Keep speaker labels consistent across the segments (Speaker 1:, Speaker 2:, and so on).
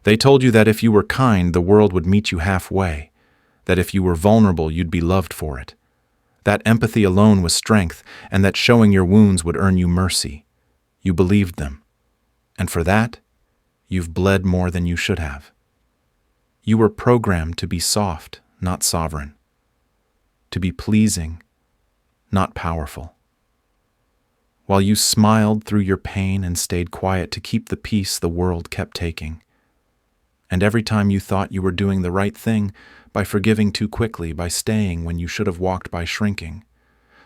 Speaker 1: They told you that if you were kind, the world would meet you halfway, that if you were vulnerable, you'd be loved for it. That empathy alone was strength, and that showing your wounds would earn you mercy. You believed them. And for that, you've bled more than you should have. You were programmed to be soft, not sovereign. To be pleasing, not powerful. While you smiled through your pain and stayed quiet to keep the peace the world kept taking. And every time you thought you were doing the right thing, by forgiving too quickly, by staying when you should have walked by shrinking,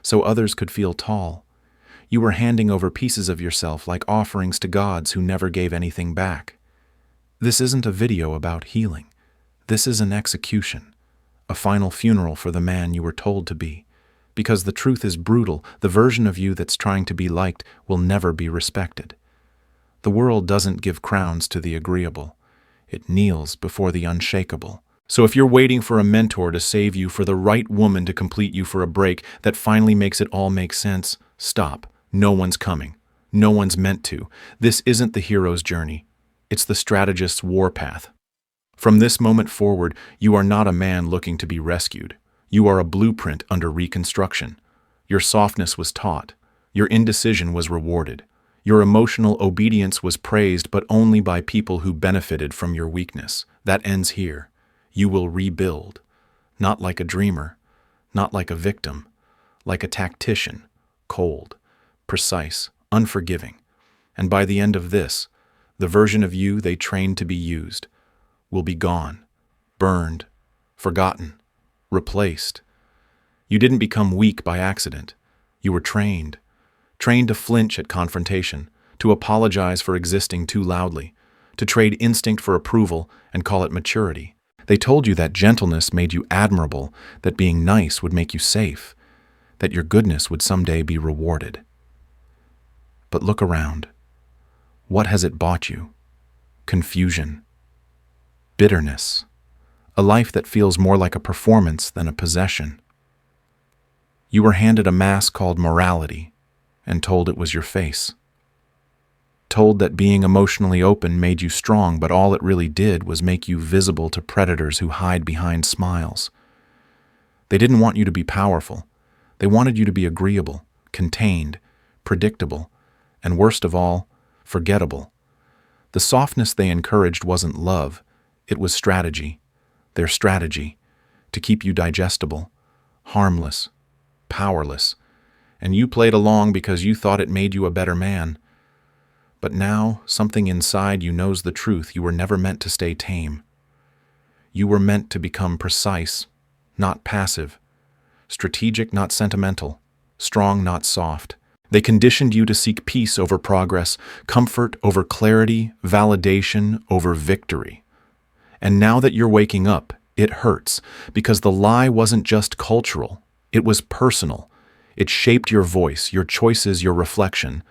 Speaker 1: so others could feel tall, you were handing over pieces of yourself like offerings to gods who never gave anything back. This isn't a video about healing. This is an execution, a final funeral for the man you were told to be. Because the truth is brutal, the version of you that's trying to be liked will never be respected. The world doesn't give crowns to the agreeable. It kneels before the unshakable. So if you're waiting for a mentor to save you, for the right woman to complete you, for a break that finally makes it all make sense, stop. No one's coming. No one's meant to. This isn't the hero's journey. It's the strategist's warpath. From this moment forward, you are not a man looking to be rescued. You are a blueprint under reconstruction. Your softness was taught. Your indecision was rewarded. Your emotional obedience was praised, but only by people who benefited from your weakness. That ends here. You will rebuild. Not like a dreamer, not like a victim, like a tactician, cold, precise, unforgiving. And by the end of this, the version of you they trained to be used will be gone, burned, forgotten, replaced. You didn't become weak by accident. You were trained to flinch at confrontation, to apologize for existing too loudly, to trade instinct for approval and call it maturity. They told you that gentleness made you admirable, that being nice would make you safe, that your goodness would someday be rewarded. But look around. What has it bought you? Confusion, bitterness, a life that feels more like a performance than a possession. You were handed a mask called morality and told it was your face. Told that being emotionally open made you strong, but all it really did was make you visible to predators who hide behind smiles. They didn't want you to be powerful. They wanted you to be agreeable, contained, predictable, and worst of all, forgettable. The softness they encouraged wasn't love, it was strategy. Their strategy, to keep you digestible, harmless, powerless, and you played along because you thought it made you a better man. But now, something inside you knows the truth. You were never meant to stay tame. You were meant to become precise, not passive, strategic, not sentimental, strong, not soft. They conditioned you to seek peace over progress, comfort over clarity, validation over victory. And now that you're waking up, it hurts, because the lie wasn't just cultural, it was personal. It shaped your voice, your choices, your reflection.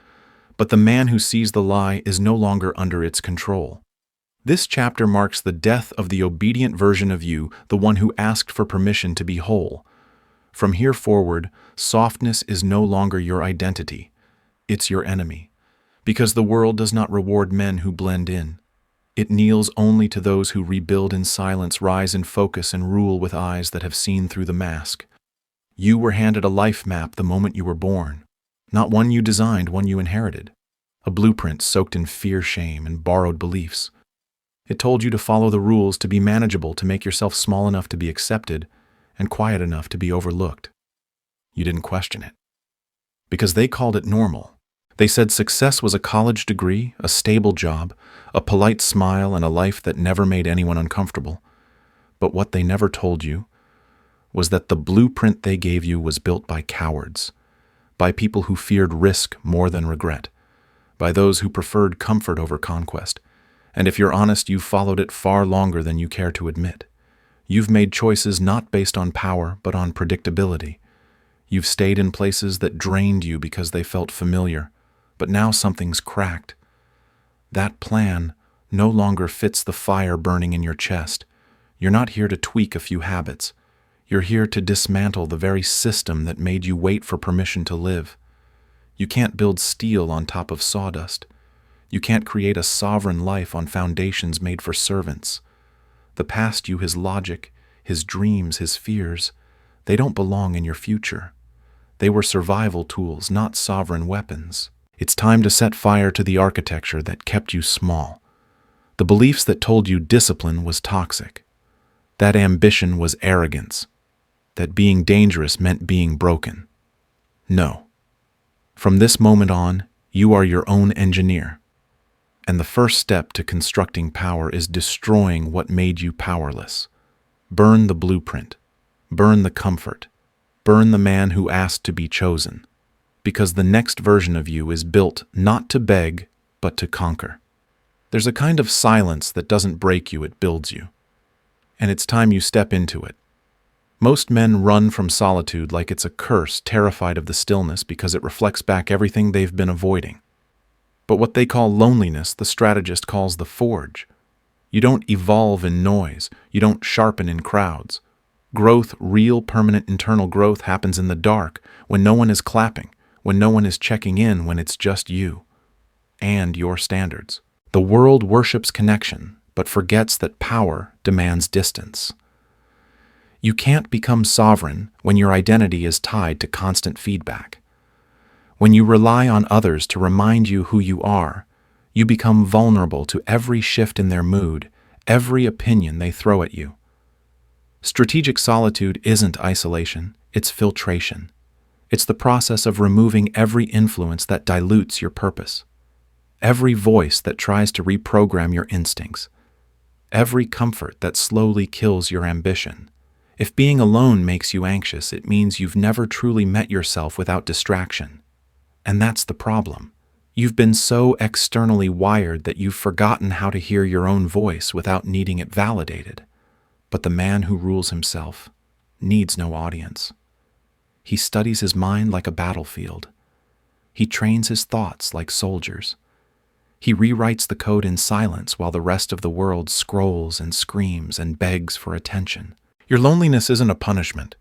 Speaker 1: But the man who sees the lie is no longer under its control. This chapter marks the death of the obedient version of you, the one who asked for permission to be whole. From here forward, softness is no longer your identity. It's your enemy. Because the world does not reward men who blend in. It kneels only to those who rebuild in silence, rise in focus, and rule with eyes that have seen through the mask. You were handed a life map the moment you were born. Not one you designed, one you inherited. A blueprint soaked in fear, shame, and borrowed beliefs. It told you to follow the rules, to be manageable, to make yourself small enough to be accepted, and quiet enough to be overlooked. You didn't question it. Because they called it normal. They said success was a college degree, a stable job, a polite smile, and a life that never made anyone uncomfortable. But what they never told you was that the blueprint they gave you was built by cowards, by people who feared risk more than regret, by those who preferred comfort over conquest. And if you're honest, you've followed it far longer than you care to admit. You've made choices not based on power, but on predictability. You've stayed in places that drained you because they felt familiar, but now something's cracked. That plan no longer fits the fire burning in your chest. You're not here to tweak a few habits. You're here to dismantle the very system that made you wait for permission to live. You can't build steel on top of sawdust. You can't create a sovereign life on foundations made for servants. The past you, his logic, his dreams, his fears, they don't belong in your future. They were survival tools, not sovereign weapons. It's time to set fire to the architecture that kept you small. The beliefs that told you discipline was toxic, that ambition was arrogance, that being dangerous meant being broken. No. From this moment on, you are your own engineer. And the first step to constructing power is destroying what made you powerless. Burn the blueprint. Burn the comfort. Burn the man who asked to be chosen. Because the next version of you is built not to beg, but to conquer. There's a kind of silence that doesn't break you, it builds you. And it's time you step into it. Most men run from solitude like it's a curse, terrified of the stillness because it reflects back everything they've been avoiding. But what they call loneliness, the strategist calls the forge. You don't evolve in noise. You don't sharpen in crowds. Growth, real, permanent internal growth, happens in the dark, when no one is clapping, when no one is checking in, when it's just you and your standards. The world worships connection, but forgets that power demands distance. You can't become sovereign when your identity is tied to constant feedback. When you rely on others to remind you who you are, you become vulnerable to every shift in their mood, every opinion they throw at you. Strategic solitude isn't isolation, it's filtration. It's the process of removing every influence that dilutes your purpose, every voice that tries to reprogram your instincts, every comfort that slowly kills your ambition. If being alone makes you anxious, it means you've never truly met yourself without distraction. And that's the problem. You've been so externally wired that you've forgotten how to hear your own voice without needing it validated. But the man who rules himself needs no audience. He studies his mind like a battlefield. He trains his thoughts like soldiers. He rewrites the code in silence while the rest of the world scrolls and screams and begs for attention. Your loneliness isn't a punishment.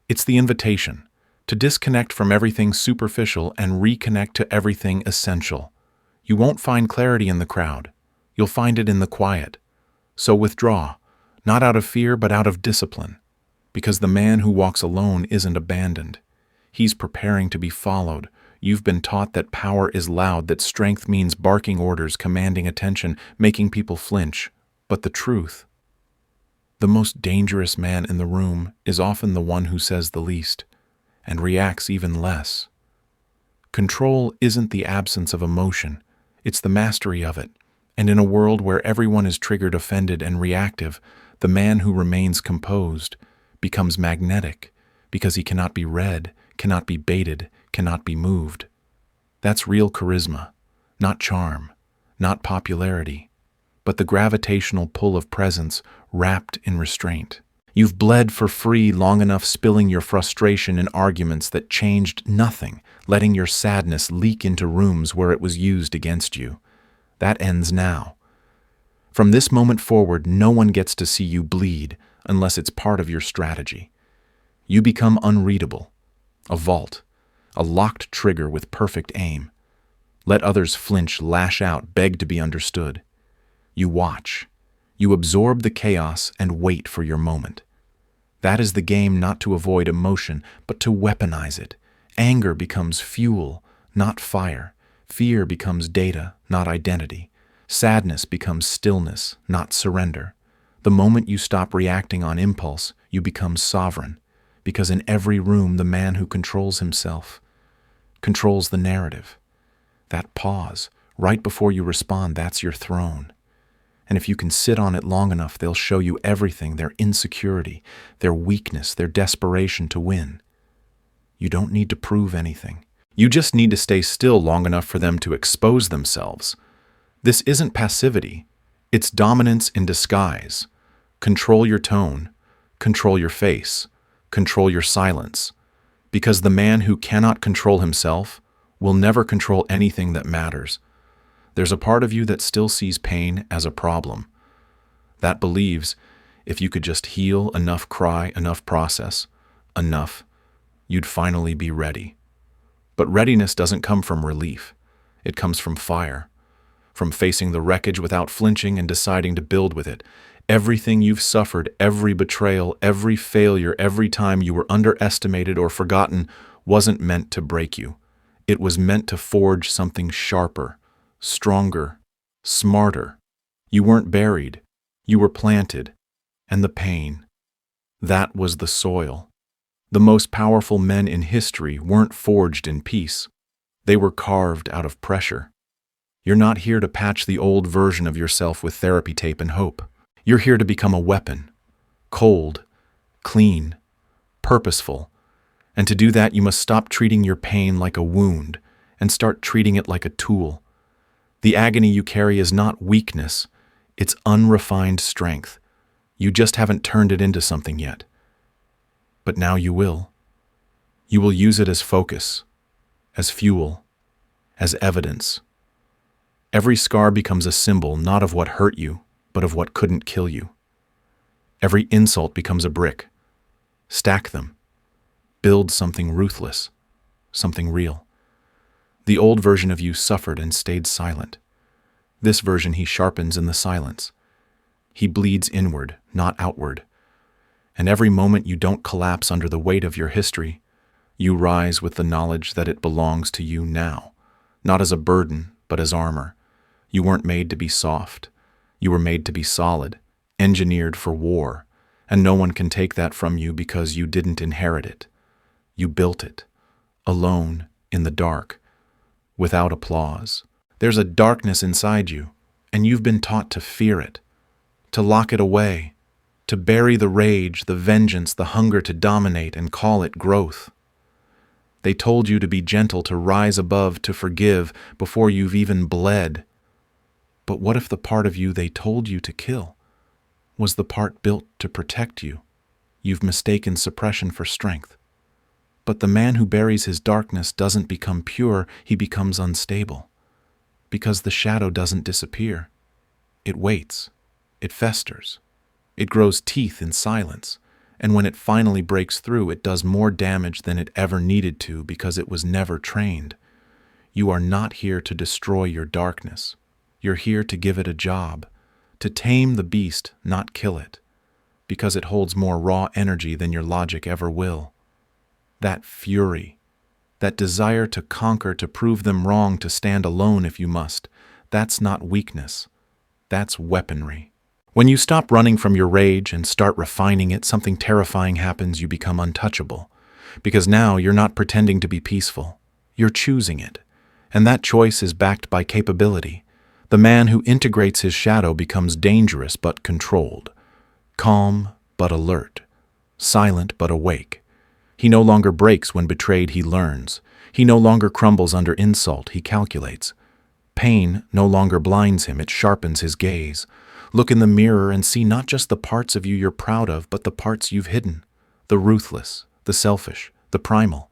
Speaker 1: It's the invitation to disconnect from everything superficial and reconnect to everything essential. You won't find clarity in the crowd. You'll find it in the quiet. So withdraw, not out of fear but out of discipline. Because the man who walks alone isn't abandoned. He's preparing to be followed. You've been taught that power is loud, that strength means barking orders, commanding attention, making people flinch. But the truth, the most dangerous man in the room is often the one who says the least and reacts even less. Control isn't the absence of emotion, it's the mastery of it. And in a world where everyone is triggered, offended, and reactive, the man who remains composed becomes magnetic because he cannot be read, cannot be baited, cannot be moved. That's real charisma, not charm, not popularity, but the gravitational pull of presence wrapped in restraint. You've bled for free long enough, spilling your frustration in arguments that changed nothing, letting your sadness leak into rooms where it was used against you. That ends now. From this moment forward, no one gets to see you bleed unless it's part of your strategy. You become unreadable, a vault, a locked trigger with perfect aim. Let others flinch, lash out, beg to be understood. You watch. You absorb the chaos and wait for your moment. That is the game, not to avoid emotion, but to weaponize it. Anger becomes fuel, not fire. Fear becomes data, not identity. Sadness becomes stillness, not surrender. The moment you stop reacting on impulse, you become sovereign. Because in every room, the man who controls himself controls the narrative. That pause, right before you respond, that's your throne. And if you can sit on it long enough, they'll show you everything, their insecurity, their weakness, their desperation to win. You don't need to prove anything. You just need to stay still long enough for them to expose themselves. This isn't passivity. It's dominance in disguise. Control your tone. Control your face. Control your silence. Because the man who cannot control himself will never control anything that matters. There's a part of you that still sees pain as a problem. That believes if you could just heal enough, cry enough, process enough, you'd finally be ready. But readiness doesn't come from relief. It comes from fire. from facing the wreckage without flinching and deciding to build with it. Everything you've suffered, every betrayal, every failure, every time you were underestimated or forgotten wasn't meant to break you. It was meant to forge something sharper, stronger, smarter. You weren't buried. You were planted. And the pain, that was the soil. The most powerful men in history weren't forged in peace. They were carved out of pressure. You're not here to patch the old version of yourself with therapy tape and hope. You're here to become a weapon, cold, clean, purposeful. And to do that, you must stop treating your pain like a wound and start treating it like a tool. The agony you carry is not weakness, it's unrefined strength. You just haven't turned it into something yet. But now you will. You will use it as focus, as fuel, as evidence. Every scar becomes a symbol not of what hurt you, but of what couldn't kill you. Every insult becomes a brick. Stack them. Build something ruthless, something real. The old version of you suffered and stayed silent. This version he sharpens in the silence. He bleeds inward, not outward. And every moment you don't collapse under the weight of your history, you rise with the knowledge that it belongs to you now, not as a burden, but as armor. You weren't made to be soft. You were made to be solid, engineered for war, and no one can take that from you because you didn't inherit it. You built it, alone, in the dark, without applause. There's a darkness inside you, and you've been taught to fear it, to lock it away, to bury the rage, the vengeance, the hunger to dominate and call it growth. They told you to be gentle, to rise above, to forgive before you've even bled. But what if the part of you they told you to kill was the part built to protect you? You've mistaken suppression for strength. But the man who buries his darkness doesn't become pure, he becomes unstable. Because the shadow doesn't disappear. It waits. It festers. It grows teeth in silence. And when it finally breaks through, it does more damage than it ever needed to because it was never trained. You are not here to destroy your darkness. You're here to give it a job, to tame the beast, not kill it, because it holds more raw energy than your logic ever will. That fury, that desire to conquer, to prove them wrong, to stand alone if you must, that's not weakness. That's weaponry. When you stop running from your rage and start refining it, something terrifying happens. You become untouchable. Because now you're not pretending to be peaceful. You're choosing it. And that choice is backed by capability. The man who integrates his shadow becomes dangerous but controlled. Calm but alert. Silent but awake. He no longer breaks when betrayed, he learns. He no longer crumbles under insult, he calculates. Pain no longer blinds him, it sharpens his gaze. Look in the mirror and see not just the parts of you you're proud of, but the parts you've hidden. The ruthless, the selfish, the primal.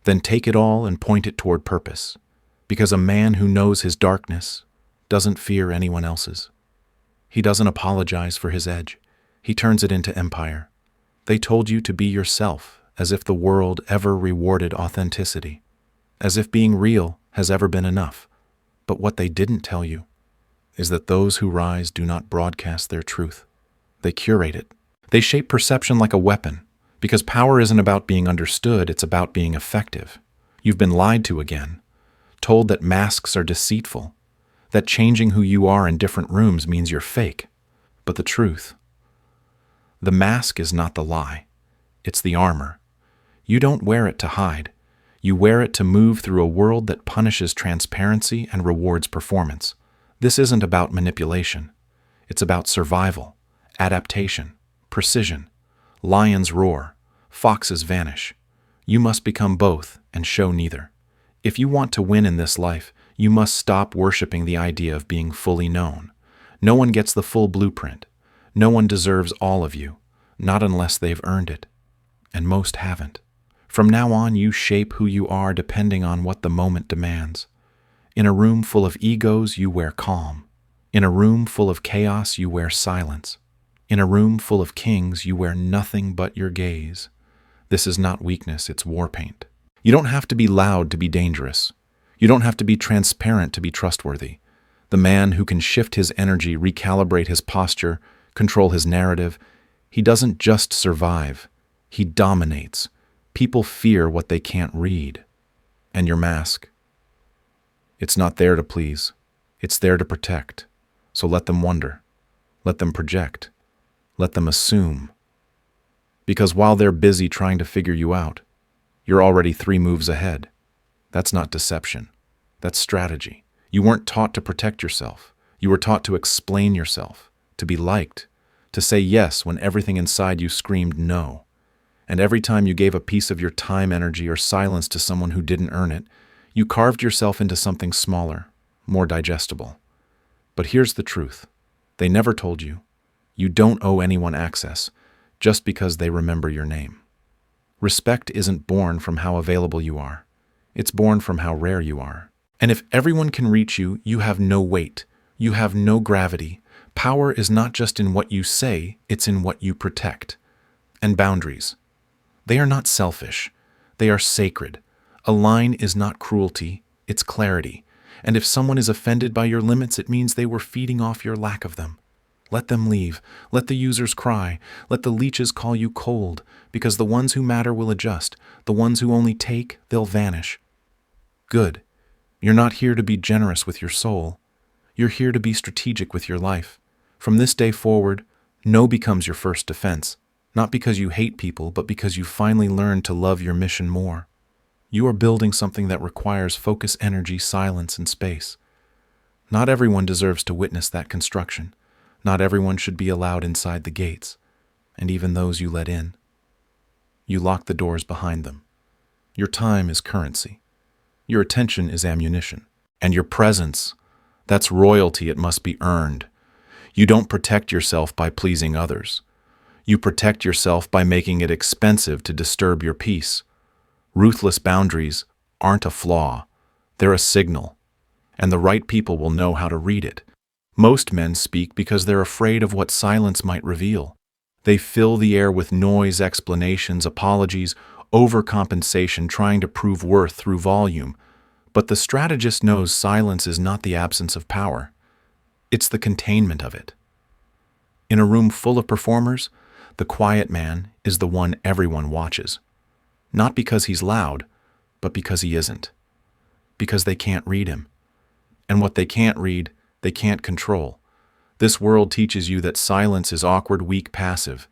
Speaker 1: Then take it all and point it toward purpose. Because a man who knows his darkness doesn't fear anyone else's. He doesn't apologize for his edge. He turns it into empire. They told you to be yourself, as if the world ever rewarded authenticity. As if being real has ever been enough. But what they didn't tell you is that those who rise do not broadcast their truth. They curate it. They shape perception like a weapon, because power isn't about being understood, it's about being effective. You've been lied to again, told that masks are deceitful, that changing who you are in different rooms means you're fake. But the truth, the mask is not the lie, it's the armor. You don't wear it to hide. You wear it to move through a world that punishes transparency and rewards performance. This isn't about manipulation. It's about survival, adaptation, precision. Lions roar, foxes vanish. You must become both and show neither. If you want to win in this life, you must stop worshiping the idea of being fully known. No one gets the full blueprint. No one deserves all of you, not unless they've earned it. And most haven't. From now on, you shape who you are depending on what the moment demands. In a room full of egos, you wear calm. In a room full of chaos, you wear silence. In a room full of kings, you wear nothing but your gaze. This is not weakness, it's war paint. You don't have to be loud to be dangerous. You don't have to be transparent to be trustworthy. The man who can shift his energy, recalibrate his posture, control his narrative, he doesn't just survive, he dominates. People fear what they can't read. And your mask? It's not there to please. It's there to protect. So let them wonder. Let them project. Let them assume. Because while they're busy trying to figure you out, you're already 3 moves ahead. That's not deception. That's strategy. You weren't taught to protect yourself. You were taught to explain yourself, to be liked, to say yes when everything inside you screamed no. And every time you gave a piece of your time, energy, or silence to someone who didn't earn it, you carved yourself into something smaller, more digestible. But here's the truth. They never told you. You don't owe anyone access just because they remember your name. Respect isn't born from how available you are. It's born from how rare you are. And if everyone can reach you, you have no weight. You have no gravity. Power is not just in what you say, it's in what you protect. And boundaries. They are not selfish. They are sacred. A line is not cruelty, it's clarity. And if someone is offended by your limits, it means they were feeding off your lack of them. Let them leave. Let the users cry. Let the leeches call you cold, because the ones who matter will adjust. The ones who only take, they'll vanish. Good. You're not here to be generous with your soul. You're here to be strategic with your life. From this day forward, no becomes your first defense, not because you hate people, but because you finally learned to love your mission more. You are building something that requires focus, energy, silence, and space. Not everyone deserves to witness that construction. Not everyone should be allowed inside the gates, and even those you let in. You lock the doors behind them. Your time is currency. Your attention is ammunition. And your presence, that's royalty. It must be earned. You don't protect yourself by pleasing others. You protect yourself by making it expensive to disturb your peace. Ruthless boundaries aren't a flaw. They're a signal. And the right people will know how to read it. Most men speak because they're afraid of what silence might reveal. They fill the air with noise, explanations, apologies, overcompensation, trying to prove worth through volume. But the strategist knows silence is not the absence of power. It's the containment of it. In a room full of performers, the quiet man is the one everyone watches. Not because he's loud, but because he isn't. Because they can't read him. And what they can't read, they can't control. This world teaches you that silence is awkward, weak, passive.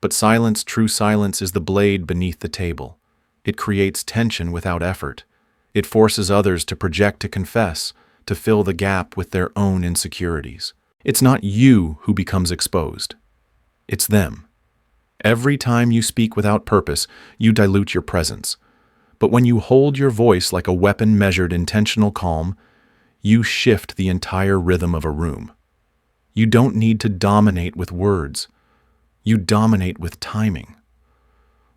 Speaker 1: But silence, true silence, is the blade beneath the table. It creates tension without effort. It forces others to project, to confess, to fill the gap with their own insecurities. It's not you who becomes exposed. It's them. Every time you speak without purpose, you dilute your presence. But when you hold your voice like a weapon, measured, intentional calm, you shift the entire rhythm of a room. You don't need to dominate with words. You dominate with timing.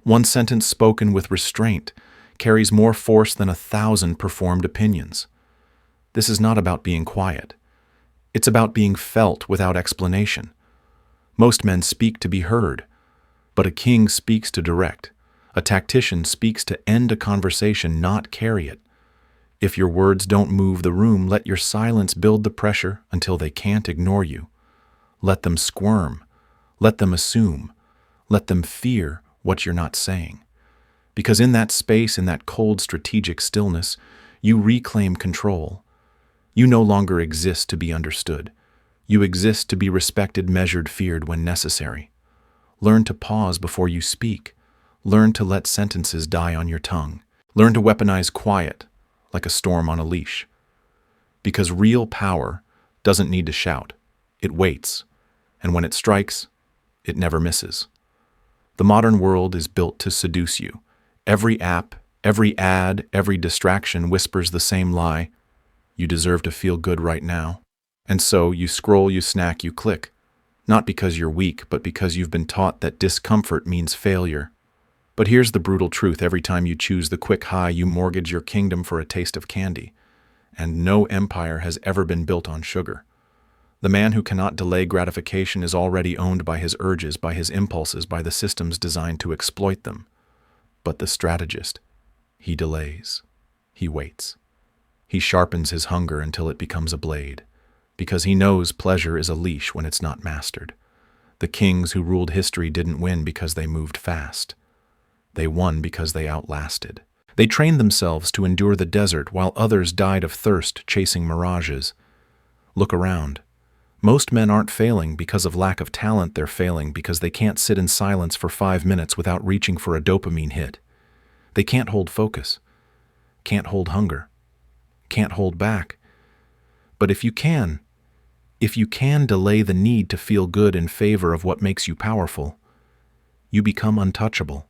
Speaker 1: One sentence spoken with restraint carries more force than 1,000 performed opinions. This is not about being quiet. It's about being felt without explanation. Most men speak to be heard, but a king speaks to direct. A tactician speaks to end a conversation, not carry it. If your words don't move the room, let your silence build the pressure until they can't ignore you. Let them squirm. Let them assume. Let them fear what you're not saying. Because in that space, in that cold, strategic stillness, you reclaim control. You no longer exist to be understood. You exist to be respected, measured, feared when necessary. Learn to pause before you speak. Learn to let sentences die on your tongue. Learn to weaponize quiet, like a storm on a leash. Because real power doesn't need to shout. It waits. And when it strikes, it never misses. The modern world is built to seduce you. Every app, every ad, every distraction whispers the same lie. You deserve to feel good right now. And so you scroll, you snack, you click. Not because you're weak, but because you've been taught that discomfort means failure. But here's the brutal truth. Every time you choose the quick high, you mortgage your kingdom for a taste of candy. And no empire has ever been built on sugar. The man who cannot delay gratification is already owned by his urges, by his impulses, by the systems designed to exploit them. But the strategist, he delays. He waits. He sharpens his hunger until it becomes a blade. because he knows pleasure is a leash when it's not mastered. The kings who ruled history didn't win because they moved fast. They won because they outlasted. They trained themselves to endure the desert while others died of thirst chasing mirages. Look around. Most men aren't failing because of lack of talent, they're failing because they can't sit in silence for 5 minutes without reaching for a dopamine hit. They can't hold focus, can't hold hunger, can't hold back. But if you can delay the need to feel good in favor of what makes you powerful, you become untouchable.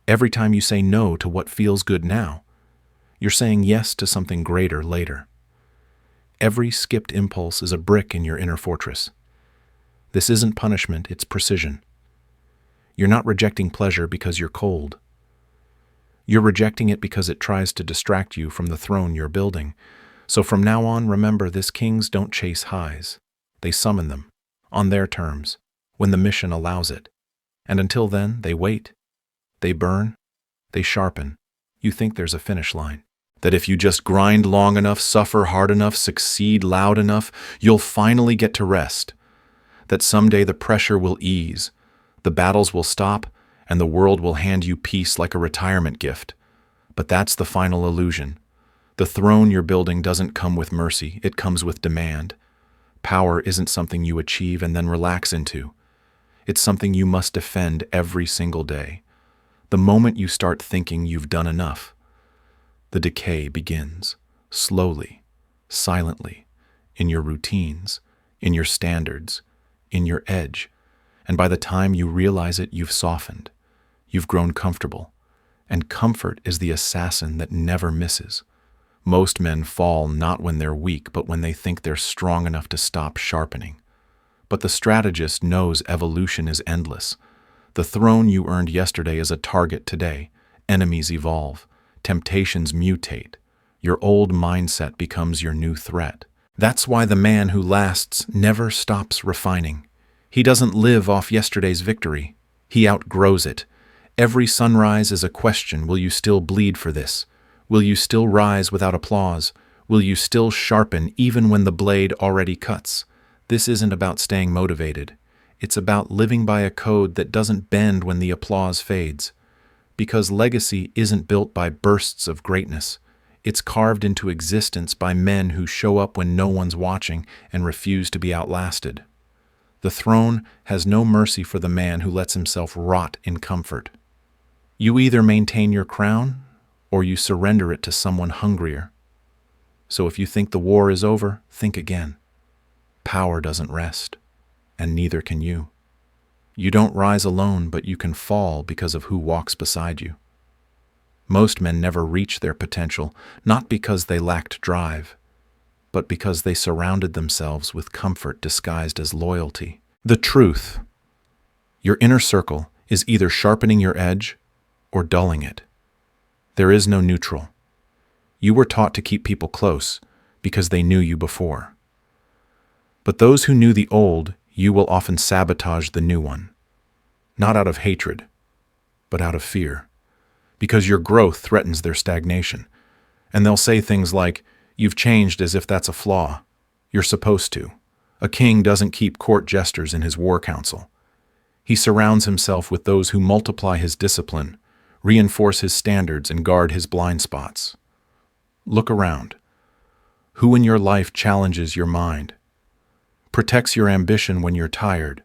Speaker 1: Every time you say no to what feels good now, you're saying yes to something greater later. Every skipped impulse is a brick in your inner fortress. This isn't punishment, it's precision. You're not rejecting pleasure because you're cold. You're rejecting it because it tries to distract you from the throne you're building. So from now on, remember this: kings don't chase highs. They summon them, on their terms, when the mission allows it. And until then, they wait. They burn. They sharpen. You think there's a finish line. That if you just grind long enough, suffer hard enough, succeed loud enough, you'll finally get to rest. That someday the pressure will ease, the battles will stop, and the world will hand you peace like a retirement gift. But that's the final illusion. The throne you're building doesn't come with mercy, it comes with demand. Power isn't something you achieve and then relax into. It's something you must defend every single day. The moment you start thinking you've done enough, the decay begins, slowly, silently, in your routines, in your standards, in your edge. And by the time you realize it, you've softened. You've grown comfortable. And comfort is the assassin that never misses. Most men fall not when they're weak, but when they think they're strong enough to stop sharpening. But the strategist knows evolution is endless. The throne you earned yesterday is a target today. Enemies evolve. Temptations mutate. Your old mindset becomes your new threat. That's why the man who lasts never stops refining. He doesn't live off yesterday's victory. He outgrows it. Every sunrise is a question: will you still bleed for this? Will you still rise without applause? Will you still sharpen even when the blade already cuts? This isn't about staying motivated. It's about living by a code that doesn't bend when the applause fades. Because legacy isn't built by bursts of greatness. It's carved into existence by men who show up when no one's watching and refuse to be outlasted. The throne has no mercy for the man who lets himself rot in comfort. You either maintain your crown or you surrender it to someone hungrier. So if you think the war is over, think again. Power doesn't rest, and neither can you. You don't rise alone, but you can fall because of who walks beside you. Most men never reach their potential, not because they lacked drive, but because they surrounded themselves with comfort disguised as loyalty. The truth: your inner circle is either sharpening your edge or dulling it. There is no neutral. You were taught to keep people close because they knew you before. But those who knew the old you will often sabotage the new one. Not out of hatred, but out of fear. Because your growth threatens their stagnation. And they'll say things like, "You've changed," as if that's a flaw. You're supposed to. A king doesn't keep court jesters in his war council. He surrounds himself with those who multiply his discipline, reinforce his standards, and guard his blind spots. Look around. Who in your life challenges your mind? Protects your ambition when you're tired?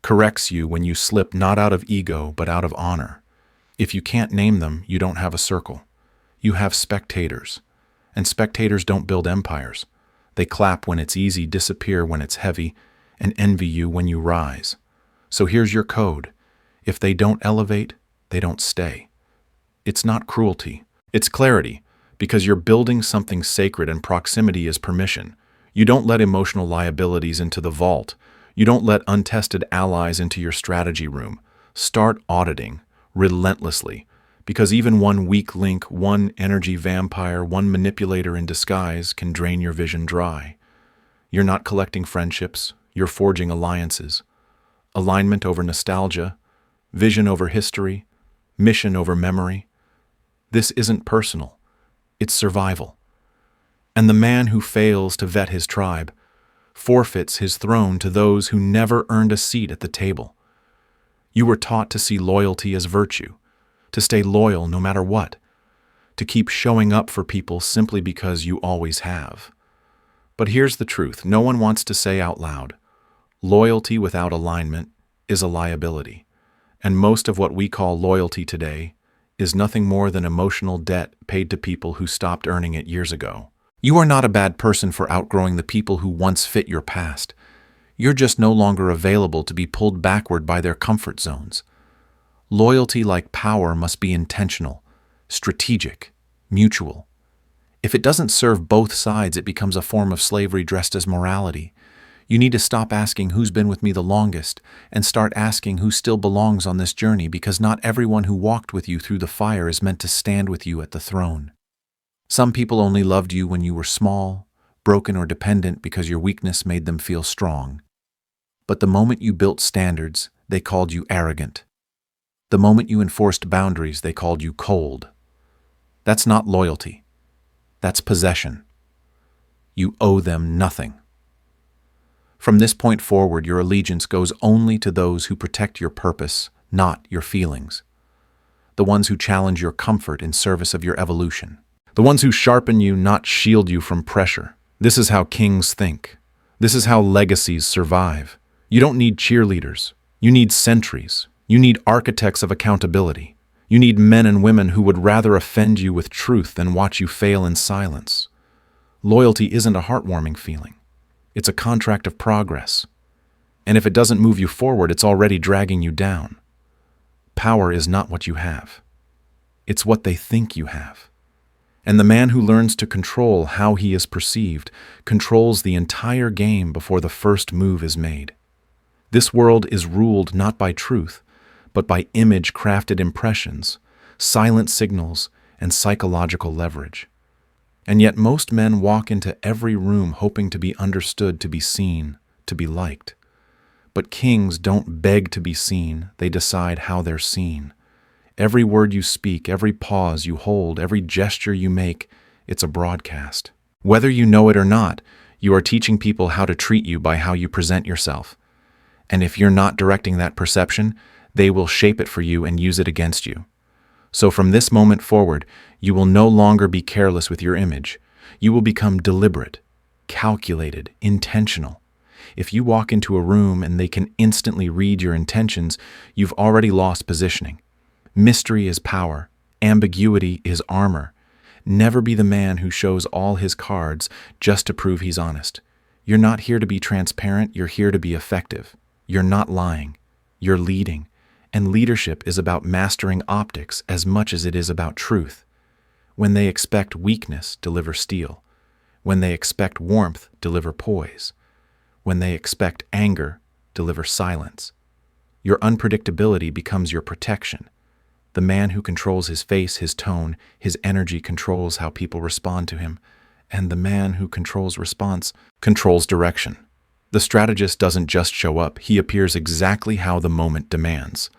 Speaker 1: Corrects you when you slip, not out of ego, but out of honor? If you can't name them, you don't have a circle. You have spectators. And spectators don't build empires. They clap when it's easy, disappear when it's heavy, and envy you when you rise. So here's your code. If they don't elevate, they don't stay. It's not cruelty. It's clarity, because you're building something sacred and proximity is permission. You don't let emotional liabilities into the vault. You don't let untested allies into your strategy room. Start auditing relentlessly, because even one weak link, one energy vampire, one manipulator in disguise can drain your vision dry. You're not collecting friendships, you're forging alliances. Alignment over nostalgia, vision over history, mission over memory. This isn't personal, it's survival. And the man who fails to vet his tribe, forfeits his throne to those who never earned a seat at the table. You were taught to see loyalty as virtue, to stay loyal no matter what, to keep showing up for people simply because you always have. But here's the truth no one wants to say out loud. Loyalty without alignment is a liability, and most of what we call loyalty today is nothing more than emotional debt paid to people who stopped earning it years ago. You are not a bad person for outgrowing the people who once fit your past. You're just no longer available to be pulled backward by their comfort zones. Loyalty, like power, must be intentional, strategic, mutual. If it doesn't serve both sides, it becomes a form of slavery dressed as morality. You need to stop asking who's been with me the longest and start asking who still belongs on this journey, because not everyone who walked with you through the fire is meant to stand with you at the throne. Some people only loved you when you were small, broken, or dependent because your weakness made them feel strong. But the moment you built standards, they called you arrogant. The moment you enforced boundaries, they called you cold. That's not loyalty. That's possession. You owe them nothing. From this point forward, your allegiance goes only to those who protect your purpose, not your feelings. The ones who challenge your comfort in service of your evolution. The ones who sharpen you, not shield you from pressure. This is how kings think. This is how legacies survive. You don't need cheerleaders. You need sentries. You need architects of accountability. You need men and women who would rather offend you with truth than watch you fail in silence. Loyalty isn't a heartwarming feeling. It's a contract of progress. And if it doesn't move you forward, it's already dragging you down. Power is not what you have. It's what they think you have. And the man who learns to control how he is perceived controls the entire game before the first move is made. This world is ruled not by truth, but by image-crafted impressions, silent signals, and psychological leverage. And yet most men walk into every room hoping to be understood, to be seen, to be liked. But kings don't beg to be seen, they decide how they're seen. Every word you speak, every pause you hold, every gesture you make, it's a broadcast. Whether you know it or not, you are teaching people how to treat you by how you present yourself. And if you're not directing that perception, they will shape it for you and use it against you. So from this moment forward, you will no longer be careless with your image. You will become deliberate, calculated, intentional. If you walk into a room and they can instantly read your intentions, you've already lost positioning. Mystery is power. Ambiguity is armor. Never be the man who shows all his cards just to prove he's honest. You're not here to be transparent, you're here to be effective. You're not lying. You're leading. And leadership is about mastering optics as much as it is about truth. When they expect weakness, deliver steel. When they expect warmth, deliver poise. When they expect anger, deliver silence. Your unpredictability becomes your protection. The man who controls his face, his tone, his energy controls how people respond to him. And the man who controls response controls direction. The strategist doesn't just show up, he appears exactly how the moment demands.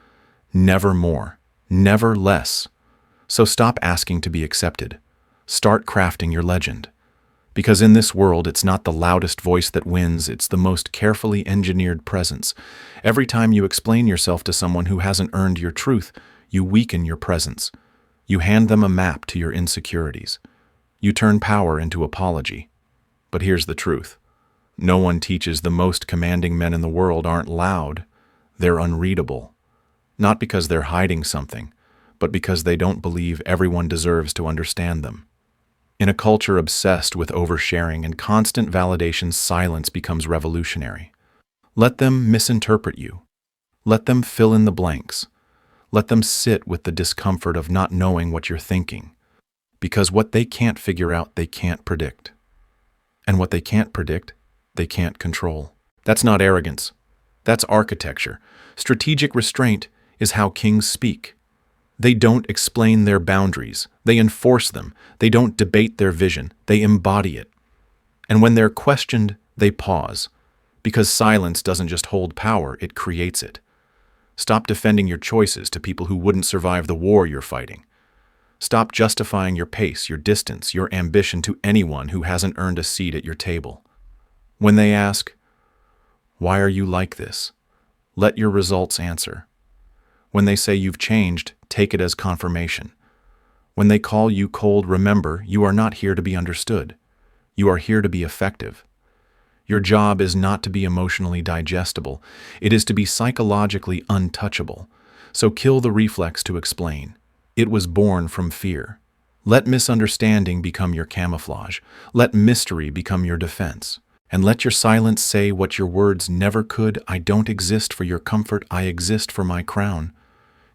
Speaker 1: Never more, never less. So stop asking to be accepted. Start crafting your legend. Because in this world, it's not the loudest voice that wins, it's the most carefully engineered presence. Every time you explain yourself to someone who hasn't earned your truth, you weaken your presence. You hand them a map to your insecurities. You turn power into apology. But here's the truth. No one teaches the most commanding men in the world aren't loud. They're unreadable. Not because they're hiding something, but because they don't believe everyone deserves to understand them. In a culture obsessed with oversharing and constant validation, silence becomes revolutionary. Let them misinterpret you. Let them fill in the blanks. Let them sit with the discomfort of not knowing what you're thinking. Because what they can't figure out, they can't predict. And what they can't predict, they can't control. That's not arrogance. That's architecture. Strategic restraint is how kings speak. They don't explain their boundaries. They enforce them. They don't debate their vision. They embody it. And when they're questioned, they pause. Because silence doesn't just hold power, it creates it. Stop defending your choices to people who wouldn't survive the war you're fighting. Stop justifying your pace, your distance, your ambition to anyone who hasn't earned a seat at your table. When they ask, "Why are you like this?" let your results answer. When they say you've changed, take it as confirmation. When they call you cold, remember, you are not here to be understood. You are here to be effective. Your job is not to be emotionally digestible. It is to be psychologically untouchable. So kill the reflex to explain. It was born from fear. Let misunderstanding become your camouflage. Let mystery become your defense. And let your silence say what your words never could. I don't exist for your comfort. I exist for my crown.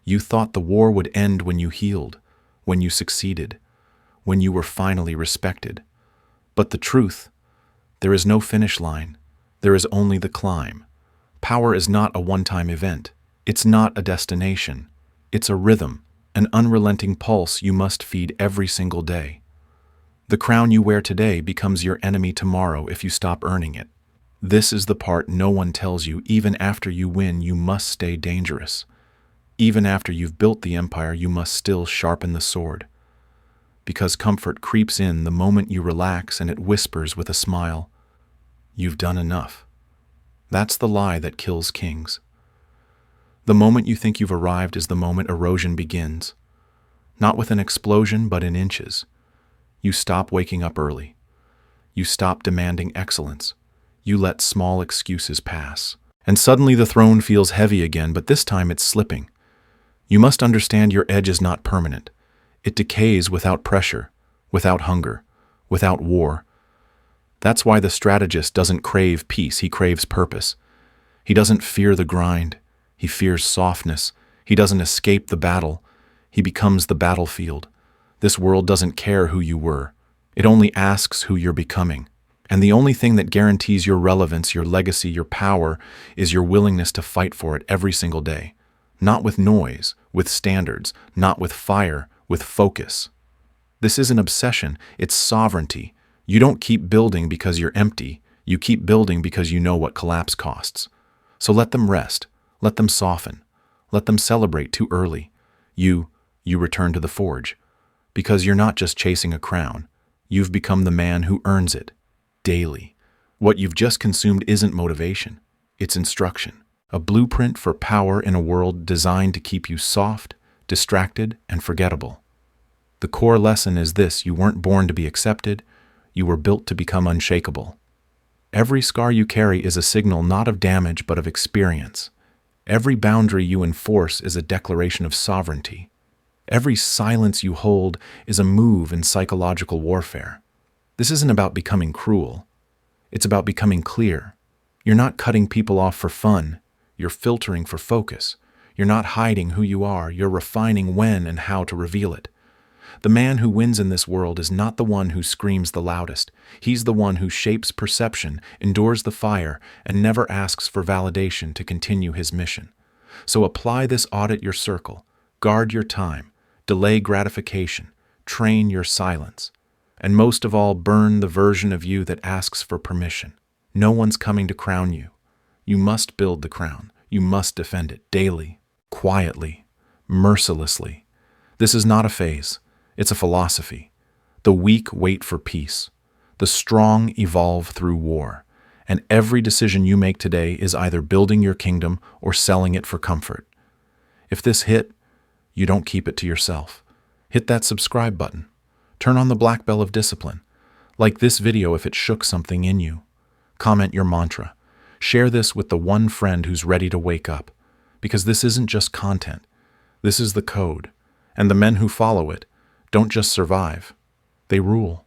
Speaker 1: You thought the war would end when you healed, when you succeeded, when you were finally respected. But the truth, there is no finish line. There is only the climb. Power is not a one-time event. It's not a destination. It's a rhythm, an unrelenting pulse you must feed every single day. The crown you wear today becomes your enemy tomorrow if you stop earning it. This is the part no one tells you. Even after you win, you must stay dangerous. Even after you've built the empire, you must still sharpen the sword. Because comfort creeps in the moment you relax, and it whispers with a smile, "You've done enough." That's the lie that kills kings. The moment you think you've arrived is the moment erosion begins. Not with an explosion, but in inches. You stop waking up early. You stop demanding excellence. You let small excuses pass. And suddenly the throne feels heavy again, but this time it's slipping. You must understand your edge is not permanent. It decays without pressure, without hunger, without war. That's why the strategist doesn't crave peace, he craves purpose. He doesn't fear the grind, he fears softness. He doesn't escape the battle, he becomes the battlefield. This world doesn't care who you were. It only asks who you're becoming. And the only thing that guarantees your relevance, your legacy, your power is your willingness to fight for it every single day. Not with noise, with standards, not with fire, with focus. This isn't obsession, it's sovereignty. You don't keep building because you're empty. You keep building because you know what collapse costs. So let them rest. Let them soften. Let them celebrate too early. You return to the forge. Because you're not just chasing a crown. You've become the man who earns it. Daily. What you've just consumed isn't motivation. It's instruction. A blueprint for power in a world designed to keep you soft, distracted, and forgettable. The core lesson is this: you weren't born to be accepted. You were built to become unshakable. Every scar you carry is a signal not of damage but of experience. Every boundary you enforce is a declaration of sovereignty. Every silence you hold is a move in psychological warfare. This isn't about becoming cruel. It's about becoming clear. You're not cutting people off for fun. You're filtering for focus. You're not hiding who you are. You're refining when and how to reveal it. The man who wins in this world is not the one who screams the loudest. He's the one who shapes perception, endures the fire, and never asks for validation to continue his mission. So apply this audit your circle. Guard your time. Delay gratification. Train your silence. And most of all, burn the version of you that asks for permission. No one's coming to crown you. You must build the crown. You must defend it daily, quietly, mercilessly. This is not a phase. It's a philosophy. The weak wait for peace. The strong evolve through war. And every decision you make today is either building your kingdom or selling it for comfort. If this hit, you don't keep it to yourself. Hit that subscribe button. Turn on the black bell of discipline. Like this video if it shook something in you. Comment your mantra. Share this with the one friend who's ready to wake up. Because this isn't just content. This is the code. And the men who follow it don't just survive. They rule.